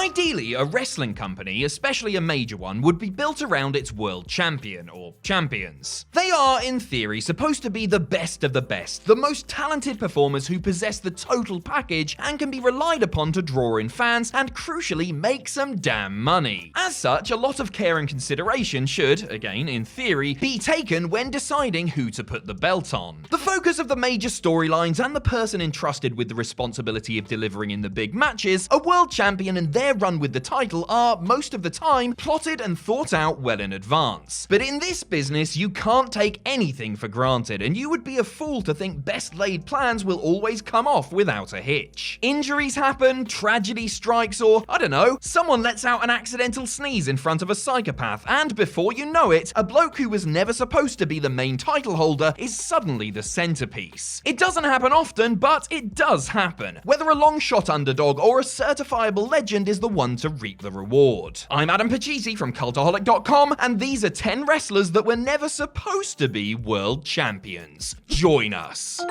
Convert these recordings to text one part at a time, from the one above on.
Ideally, a wrestling company, especially a major one, would be built around its world champion, or champions. They are, in theory, supposed to be the best of the best, the most talented performers who possess the total package and can be relied upon to draw in fans and, crucially, make some damn money. As such, a lot of care and consideration should, again in theory, be taken when deciding who to put the belt on. The focus of the major storylines and the person entrusted with the responsibility of delivering in the big matches, a world champion and their run with the title are, most of the time, plotted and thought out well in advance. But in this business, you can't take anything for granted, and you would be a fool to think best laid plans will always come off without a hitch. Injuries happen, tragedy strikes, or, I don't know, someone lets out an accidental sneeze in front of a psychopath, and before you know it, a bloke who was never supposed to be the main title holder is suddenly the centerpiece. It doesn't happen often, but it does happen. Whether a long shot underdog or a certifiable legend is the one to reap the reward. I'm Adam Pachisi from Cultaholic.com, and these are 10 wrestlers that were never supposed to be world champions. Join us.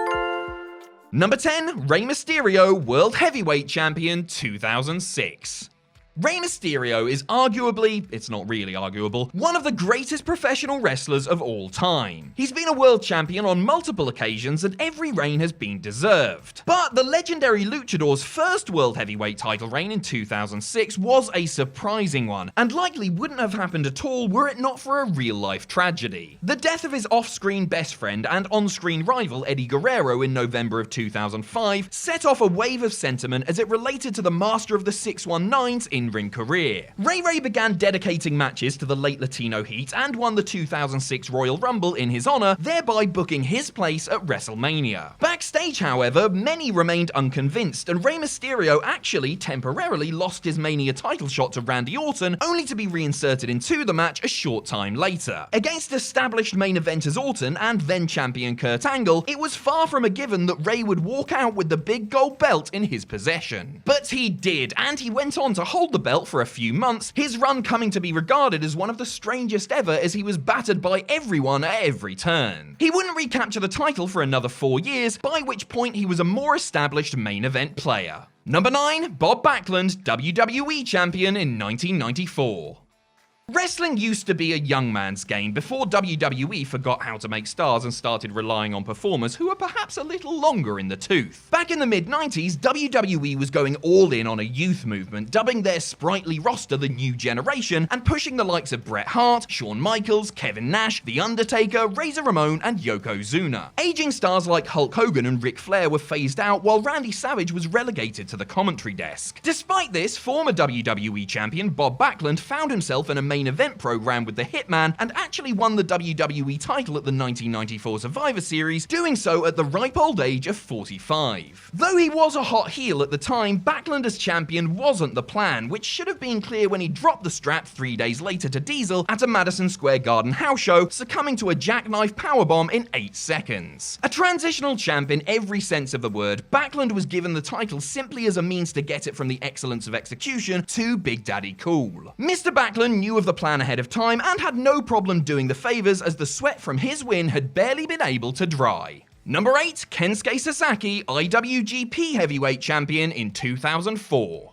Number 10, Rey Mysterio, World Heavyweight Champion 2006. Rey Mysterio is arguably, it's not really arguable, one of the greatest professional wrestlers of all time. He's been a world champion on multiple occasions and every reign has been deserved. But the legendary Luchador's first world heavyweight title reign in 2006 was a surprising one, and likely wouldn't have happened at all were it not for a real-life tragedy. The death of his off-screen best friend and on-screen rival Eddie Guerrero in November of 2005 set off a wave of sentiment as it related to the master of the 619's in-ring career. Rey began dedicating matches to the late Latino Heat and won the 2006 Royal Rumble in his honor, thereby booking his place at WrestleMania. Backstage, however, many remained unconvinced, and Rey Mysterio actually temporarily lost his Mania title shot to Randy Orton, only to be reinserted into the match a short time later. Against established main eventers Orton and then champion Kurt Angle, it was far from a given that Rey would walk out with the big gold belt in his possession. But he did, and he went on to hold the belt for a few months, his run coming to be regarded as one of the strangest ever as he was battered by everyone at every turn. He wouldn't recapture the title for another 4 years, by which point he was a more established main event player. Number 9, Bob Backlund, WWE Champion in 1994. Wrestling used to be a young man's game before WWE forgot how to make stars and started relying on performers who were perhaps a little longer in the tooth. Back in the mid-90s, WWE was going all in on a youth movement, dubbing their sprightly roster the New Generation, and pushing the likes of Bret Hart, Shawn Michaels, Kevin Nash, The Undertaker, Razor Ramon, and Yokozuna. Aging stars like Hulk Hogan and Ric Flair were phased out, while Randy Savage was relegated to the commentary desk. Despite this, former WWE champion Bob Backlund found himself in a main event program with the Hitman and actually won the WWE title at the 1994 Survivor Series, doing so at the ripe old age of 45. Though he was a hot heel at the time, Backlund as champion wasn't the plan, which should have been clear when he dropped the strap 3 days later to Diesel at a Madison Square Garden house show, succumbing to a jackknife powerbomb in 8 seconds. A transitional champ in every sense of the word, Backlund was given the title simply as a means to get it from the excellence of execution to Big Daddy Cool. Mr. Backlund knew of the plan ahead of time and had no problem doing the favors, as the sweat from his win had barely been able to dry. Number 8, Kensuke Sasaki, IWGP Heavyweight Champion in 2004.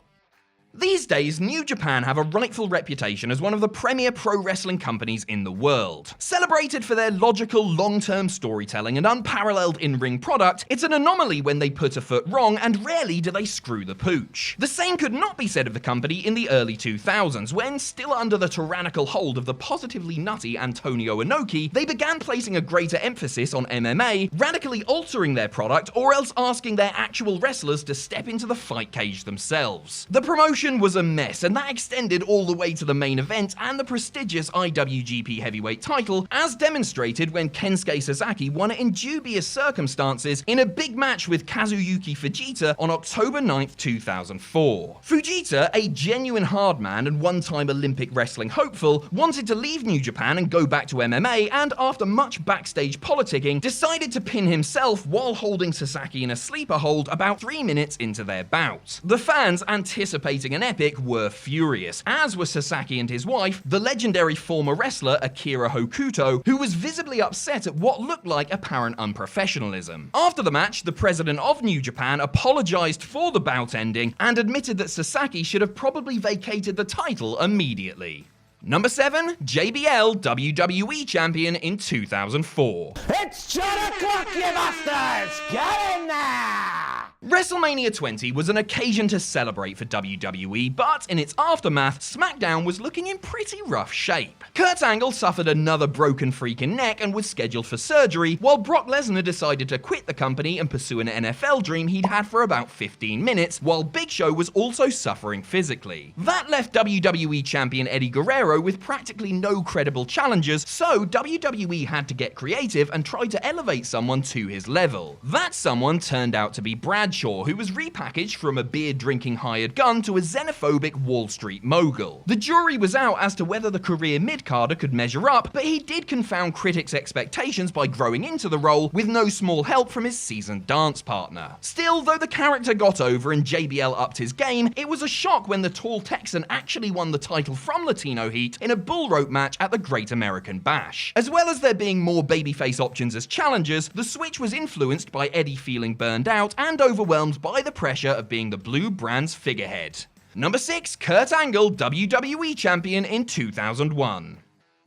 These days, New Japan have a rightful reputation as one of the premier pro wrestling companies in the world. Celebrated for their logical, long-term storytelling and unparalleled in-ring product, it's an anomaly when they put a foot wrong, and rarely do they screw the pooch. The same could not be said of the company in the early 2000s, when, still under the tyrannical hold of the positively nutty Antonio Inoki, they began placing a greater emphasis on MMA, radically altering their product, or else asking their actual wrestlers to step into the fight cage themselves. The promotion was a mess, and that extended all the way to the main event and the prestigious IWGP Heavyweight title, as demonstrated when Kensuke Sasaki won it in dubious circumstances in a big match with Kazuyuki Fujita on October 9th, 2004. Fujita, a genuine hardman and one-time Olympic wrestling hopeful, wanted to leave New Japan and go back to MMA, and after much backstage politicking, decided to pin himself while holding Sasaki in a sleeper hold about 3 minutes into their bout. The fans, anticipating creating an epic, were furious, as were Sasaki and his wife, the legendary former wrestler Akira Hokuto, who was visibly upset at what looked like apparent unprofessionalism. After the match, the president of New Japan apologized for the bout ending and admitted that Sasaki should have probably vacated the title immediately. Number 7, JBL WWE Champion in 2004. It's 10 o'clock, you bastards! Get in there! WrestleMania 20 was an occasion to celebrate for WWE, but in its aftermath, SmackDown was looking in pretty rough shape. Kurt Angle suffered another broken freaking neck and was scheduled for surgery, while Brock Lesnar decided to quit the company and pursue an NFL dream he'd had for about 15 minutes, while Big Show was also suffering physically. That left WWE Champion Eddie Guerrero with practically no credible challengers, so WWE had to get creative and try to elevate someone to his level. That someone turned out to be Bradshaw, who was repackaged from a beer-drinking hired gun to a xenophobic Wall Street mogul. The jury was out as to whether the career mid-carder could measure up, but he did confound critics' expectations by growing into the role with no small help from his seasoned dance partner. Still, though the character got over and JBL upped his game, it was a shock when the tall Texan actually won the title from Latino Heat in a bull rope match at the Great American Bash. As well as there being more babyface options as challengers, the switch was influenced by Eddie feeling burned out and overwhelmed by the pressure of being the Blue brand's figurehead. Number 6, Kurt Angle WWE Champion in 2001.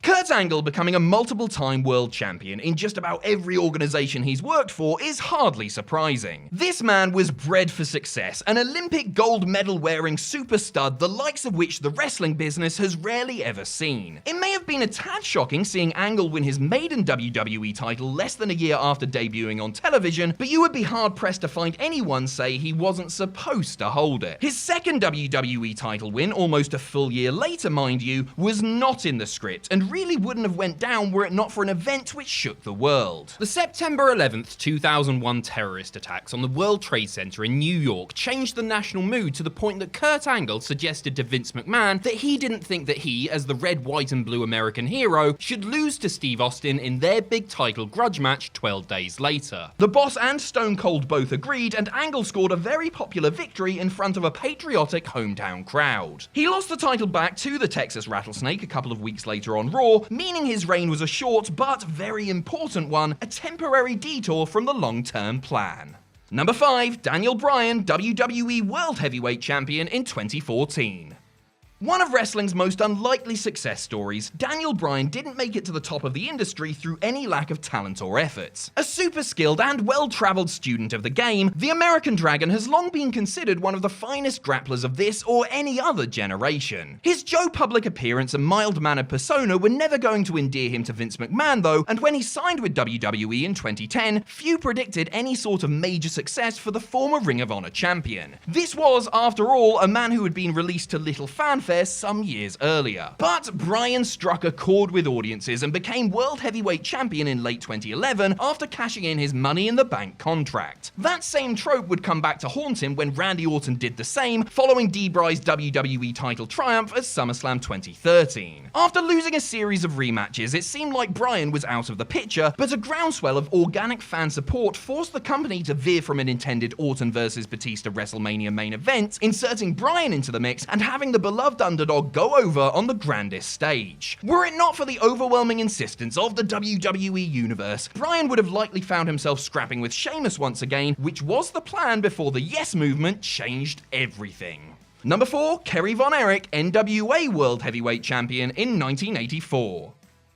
Kurt Angle becoming a multiple-time world champion in just about every organization he's worked for is hardly surprising. This man was bred for success, an Olympic gold medal-wearing super stud the likes of which the wrestling business has rarely ever seen. It may have been a tad shocking seeing Angle win his maiden WWE title less than a year after debuting on television, but you would be hard-pressed to find anyone say he wasn't supposed to hold it. His second WWE title win, almost a full year later mind you, was not in the script, and really wouldn't have went down were it not for an event which shook the world. The September 11th, 2001 terrorist attacks on the World Trade Center in New York changed the national mood to the point that Kurt Angle suggested to Vince McMahon that he didn't think that he, as the red, white and blue American hero, should lose to Steve Austin in their big title grudge match 12 days later. The Boss and Stone Cold both agreed, and Angle scored a very popular victory in front of a patriotic hometown crowd. He lost the title back to the Texas Rattlesnake a couple of weeks later on Raw, meaning his reign was a short but very important one, a temporary detour from the long-term plan. Number 5, Daniel Bryan, WWE World Heavyweight Champion in 2014. One of wrestling's most unlikely success stories, Daniel Bryan didn't make it to the top of the industry through any lack of talent or effort. A super skilled and well-traveled student of the game, the American Dragon has long been considered one of the finest grapplers of this or any other generation. His Joe Public appearance and mild-mannered persona were never going to endear him to Vince McMahon though, and when he signed with WWE in 2010, few predicted any sort of major success for the former Ring of Honor champion. This was, after all, a man who had been released to little fanfare some years earlier. But Bryan struck a chord with audiences and became World Heavyweight Champion in late 2011 after cashing in his Money in the Bank contract. That same trope would come back to haunt him when Randy Orton did the same, following D-Bry's WWE title triumph at SummerSlam 2013. After losing a series of rematches, it seemed like Bryan was out of the picture, but a groundswell of organic fan support forced the company to veer from an intended Orton vs Batista WrestleMania main event, inserting Bryan into the mix and having the beloved underdog go over on the grandest stage. Were it not for the overwhelming insistence of the WWE Universe, Bryan would have likely found himself scrapping with Sheamus once again, which was the plan before the Yes Movement changed everything. Number 4, Kerry Von Erich, NWA World Heavyweight Champion in 1984.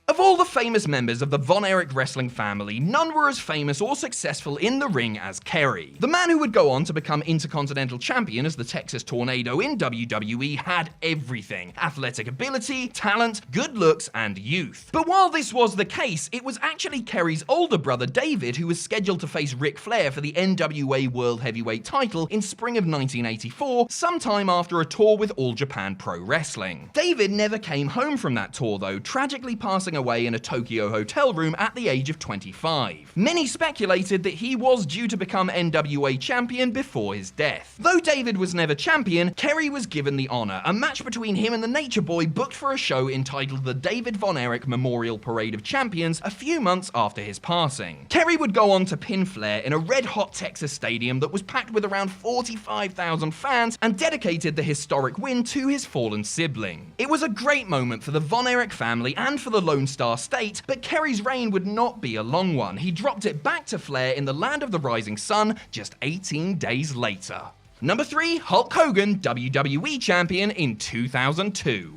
Of all the famous members of the Von Erich wrestling family, none were as famous or successful in the ring as Kerry. The man who would go on to become Intercontinental Champion as the Texas Tornado in WWE had everything: athletic ability, talent, good looks, and youth. But while this was the case, it was actually Kerry's older brother David who was scheduled to face Ric Flair for the NWA World Heavyweight title in spring of 1984, sometime after a tour with All Japan Pro Wrestling. David never came home from that tour though, tragically passing away in a Tokyo hotel room at the age of 25. Many speculated that he was due to become NWA champion before his death. Though David was never champion, Kerry was given the honor. A match between him and the Nature Boy booked for a show entitled the David Von Erich Memorial Parade of Champions a few months after his passing. Kerry would go on to pin Flair in a red-hot Texas stadium that was packed with around 45,000 fans and dedicated the historic win to his fallen sibling. It was a great moment for the Von Erich family and for the Lone Star State, but Kerry's reign would not be a long one. He dropped it back to Flair in the land of the rising sun just 18 days later. Number 3, Hulk Hogan, WWE Champion in 2002.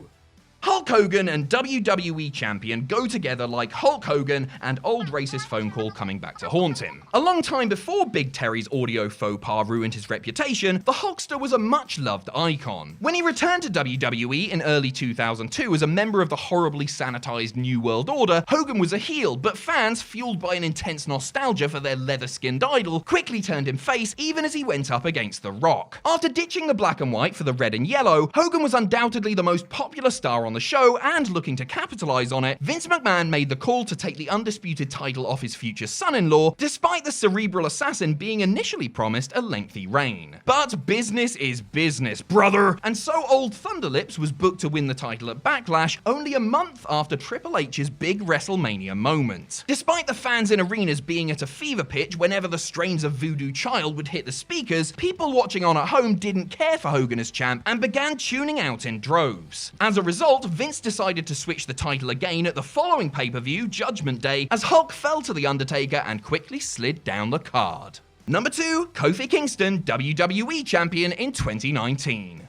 Hulk Hogan and WWE Champion go together like Hulk Hogan and old racist phone call coming back to haunt him. A long time before Big Terry's audio faux pas ruined his reputation, the Hulkster was a much-loved icon. When he returned to WWE in early 2002 as a member of the horribly sanitized New World Order, Hogan was a heel, but fans, fueled by an intense nostalgia for their leather-skinned idol, quickly turned him face even as he went up against The Rock. After ditching the black and white for the red and yellow, Hogan was undoubtedly the most popular star on the show, and looking to capitalize on it, Vince McMahon made the call to take the undisputed title off his future son-in-law, despite the cerebral assassin being initially promised a lengthy reign. But business is business, brother! And so old Thunderlips was booked to win the title at Backlash only a month after Triple H's big WrestleMania moment. Despite the fans in arenas being at a fever pitch whenever the strains of Voodoo Child would hit the speakers, people watching on at home didn't care for Hogan as champ and began tuning out in droves. As a result, Vince decided to switch the title again at the following pay-per-view, Judgment Day, as Hulk fell to The Undertaker and quickly slid down the card. Number 2, Kofi Kingston, WWE Champion in 2019.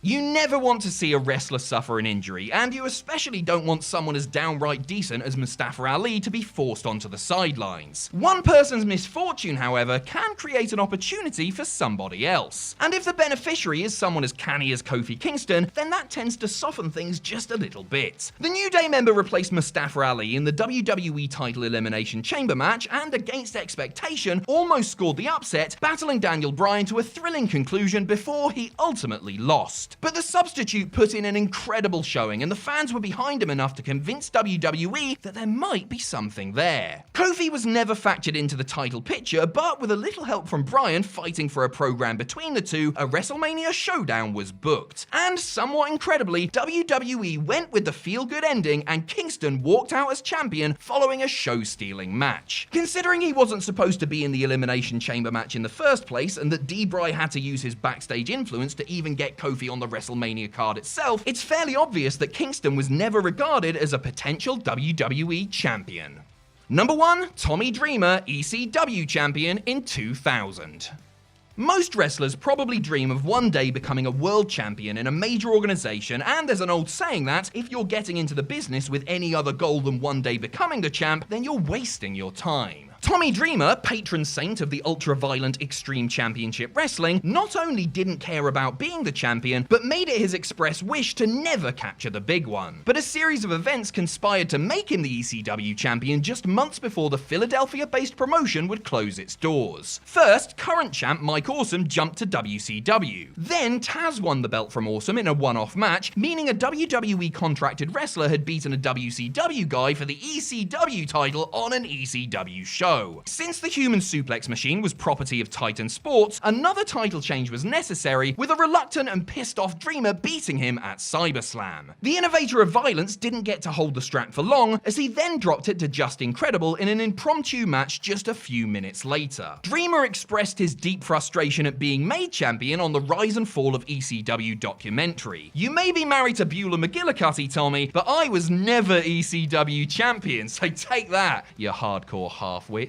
You never want to see a wrestler suffer an injury, and you especially don't want someone as downright decent as Mustafa Ali to be forced onto the sidelines. One person's misfortune, however, can create an opportunity for somebody else. And if the beneficiary is someone as canny as Kofi Kingston, then that tends to soften things just a little bit. The New Day member replaced Mustafa Ali in the WWE title Elimination Chamber match, and against expectation, almost scored the upset, battling Daniel Bryan to a thrilling conclusion before he ultimately lost. But the substitute put in an incredible showing, and the fans were behind him enough to convince WWE that there might be something there. Kofi was never factored into the title picture, but with a little help from Bryan fighting for a program between the two, a WrestleMania showdown was booked. And somewhat incredibly, WWE went with the feel-good ending, and Kingston walked out as champion following a show-stealing match. Considering he wasn't supposed to be in the Elimination Chamber match in the first place, and that D-Bry had to use his backstage influence to even get Kofi on the WrestleMania card itself, it's fairly obvious that Kingston was never regarded as a potential WWE champion. Number 1, Tommy Dreamer, ECW champion in 2000. Most wrestlers probably dream of one day becoming a world champion in a major organization, and there's an old saying that if you're getting into the business with any other goal than one day becoming the champ, then you're wasting your time. Tommy Dreamer, patron saint of the ultra-violent Extreme Championship Wrestling, not only didn't care about being the champion, but made it his express wish to never capture the big one. But a series of events conspired to make him the ECW champion just months before the Philadelphia-based promotion would close its doors. First, current champ Mike Awesome jumped to WCW. Then, Taz won the belt from Awesome in a one-off match, meaning a WWE-contracted wrestler had beaten a WCW guy for the ECW title on an ECW show. Since the human suplex machine was property of Titan Sports, another title change was necessary, with a reluctant and pissed off Dreamer beating him at SiberSlam. The innovator of violence didn't get to hold the strap for long, as he then dropped it to Just Incredible in an impromptu match just a few minutes later. Dreamer expressed his deep frustration at being made champion on the Rise and Fall of ECW documentary. "You may be married to Beulah McGillicuddy, Tommy, but I was never ECW champion, so take that, you hardcore half-wit."